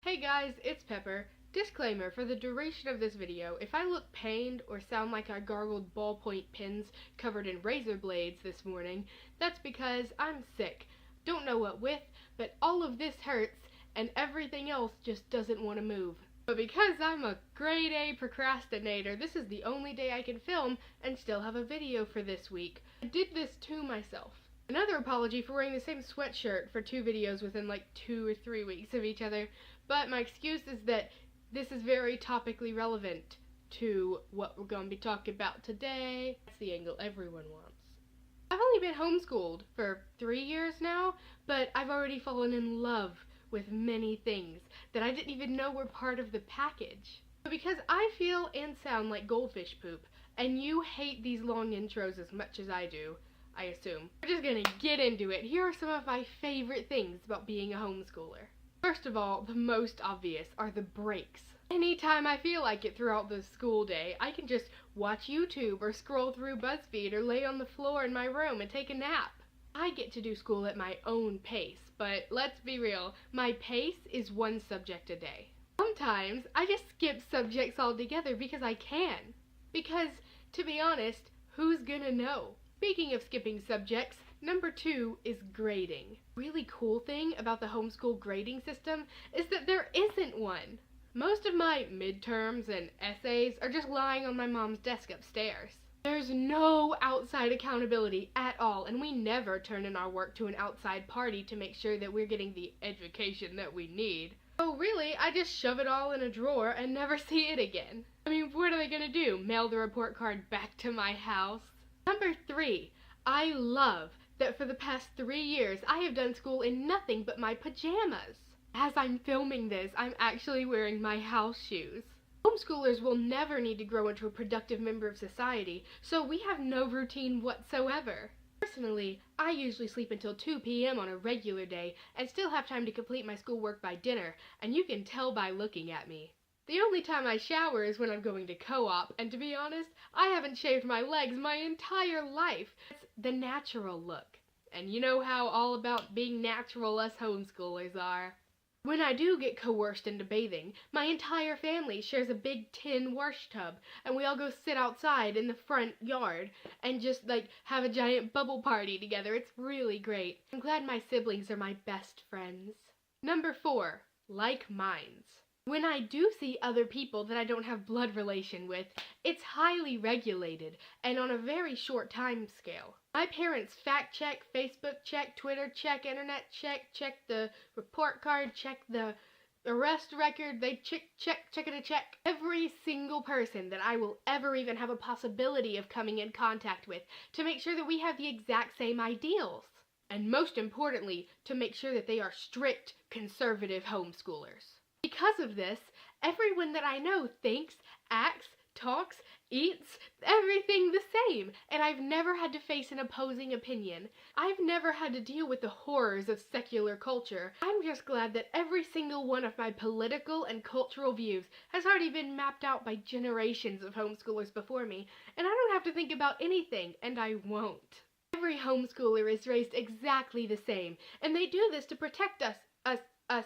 Hey guys, it's Pepper. Disclaimer, for the duration of this video, if I look pained or sound like I gargled ballpoint pens covered in razor blades this morning, that's because I'm sick. Don't know what with, but all of this hurts and everything else just doesn't want to move. But because I'm a grade A procrastinator, this is the only day I can film and still have a video for this week. I did this to myself. Another apology for wearing the same sweatshirt for 2 videos within like 2 or 3 weeks of each other, but my excuse is that this is very topically relevant to what we're going to be talking about today. That's the angle everyone wants. I've only been homeschooled for 3 years now, but I've already fallen in love with many things that I didn't even know were part of the package. But because I feel and sound like goldfish poop, and you hate these long intros as much as I do, I assume, we're just gonna get into it. Here are some of my favorite things about being a homeschooler. First of all, the most obvious are the breaks. Anytime I feel like it throughout the school day, I can just watch YouTube or scroll through BuzzFeed or lay on the floor in my room and take a nap. I get to do school at my own pace, but let's be real, my pace is 1 subject a day. Sometimes I just skip subjects altogether because I can. Because, to be honest, who's gonna know? Speaking of skipping subjects, number 2 is grading. Really cool thing about the homeschool grading system is that there isn't one. Most of my midterms and essays are just lying on my mom's desk upstairs. There's no outside accountability at all, and we never turn in our work to an outside party to make sure that we're getting the education that we need. So really, I just shove it all in a drawer and never see it again. I mean, what are they gonna do? Mail the report card back to my house? Number 3, I love that for the past 3 years I have done school in nothing but my pajamas. As I'm filming this, I'm actually wearing my house shoes. Homeschoolers will never need to grow into a productive member of society, so we have no routine whatsoever. Personally, I usually sleep until 2 p.m. on a regular day and still have time to complete my schoolwork by dinner, and you can tell by looking at me. The only time I shower is when I'm going to co-op, and to be honest, I haven't shaved my legs my entire life. It's the natural look. And you know how all about being natural us homeschoolers are. When I do get coerced into bathing, my entire family shares a big tin wash tub, and we all go sit outside in the front yard and just have a giant bubble party together. It's really great. I'm glad my siblings are my best friends. Number 4, like minds. When I do see other people that I don't have blood relation with, it's highly regulated and on a very short time scale. My parents fact check, Facebook check, Twitter check, internet check the report card, check the arrest record, they check every single person that I will ever even have a possibility of coming in contact with to make sure that we have the exact same ideals. And most importantly, to make sure that they are strict, conservative homeschoolers. Because of this, everyone that I know thinks, acts, talks, eats, everything the same, and I've never had to face an opposing opinion. I've never had to deal with the horrors of secular culture. I'm just glad that every single one of my political and cultural views has already been mapped out by generations of homeschoolers before me, and I don't have to think about anything, and I won't. Every homeschooler is raised exactly the same, and they do this to protect us. The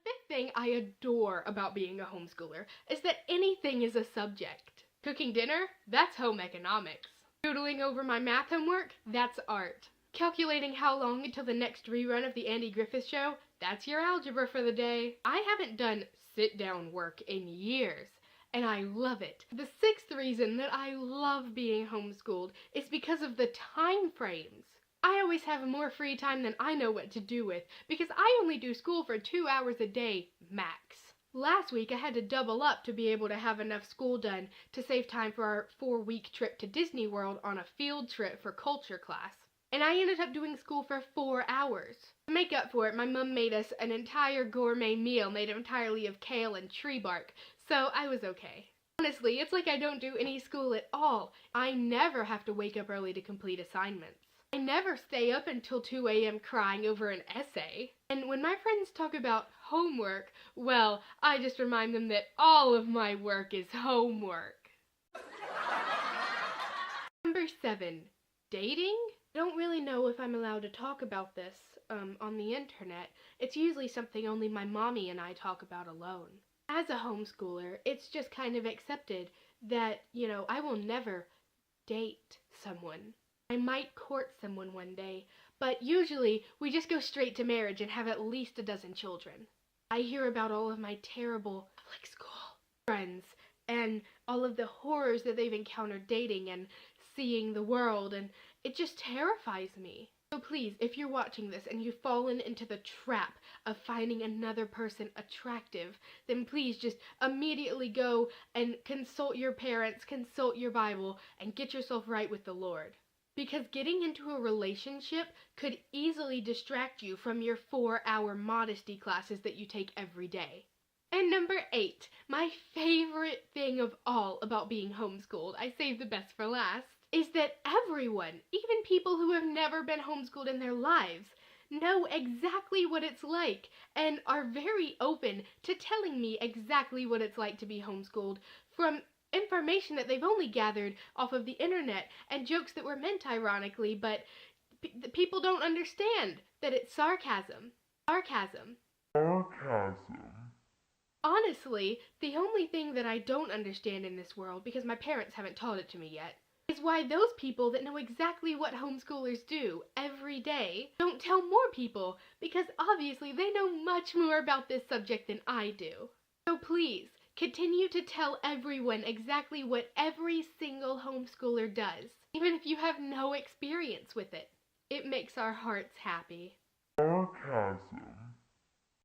fifth thing I adore about being a homeschooler is that anything is a subject. Cooking dinner? That's home economics. Doodling over my math homework? That's art. Calculating how long until the next rerun of the Andy Griffith Show? That's your algebra for the day. I haven't done sit-down work in years, and I love it. The 6th reason that I love being homeschooled is because of the time frames. I always have more free time than I know what to do with because I only do school for 2 hours a day, max. Last week I had to double up to be able to have enough school done to save time for our 4-week trip to Disney World on a field trip for culture class. And I ended up doing school for 4 hours. To make up for it, my mom made us an entire gourmet meal made entirely of kale and tree bark, so I was okay. Honestly, it's like I don't do any school at all. I never have to wake up early to complete assignments. I never stay up until 2 a.m. crying over an essay. And when my friends talk about homework, well, I just remind them that all of my work is homework. Number 7, dating I don't really know if I'm allowed to talk about this on the internet. It's usually something only my mommy and I talk about alone. As a homeschooler, it's just kind of accepted that, I will never date someone. I might court someone one day, but usually we just go straight to marriage and have at least a dozen children. I hear about all of my terrible public school friends and all of the horrors that they've encountered dating and seeing the world, and it just terrifies me. So please, if you're watching this and you've fallen into the trap of finding another person attractive, then please just immediately go and consult your parents, consult your Bible, and get yourself right with the Lord. Because getting into a relationship could easily distract you from your 4-hour modesty classes that you take every day. And number 8, my favorite thing of all about being homeschooled, I saved the best for last, is that everyone, even people who have never been homeschooled in their lives, know exactly what it's like and are very open to telling me exactly what it's like to be homeschooled from information that they've only gathered off of the internet and jokes that were meant ironically, but people don't understand that it's sarcasm. Sarcasm. Honestly, the only thing that I don't understand in this world, because my parents haven't taught it to me yet, is why those people that know exactly what homeschoolers do every day don't tell more people, because obviously they know much more about this subject than I do. So please, continue to tell everyone exactly what every single homeschooler does, even if you have no experience with it. It makes our hearts happy. Sarcasm.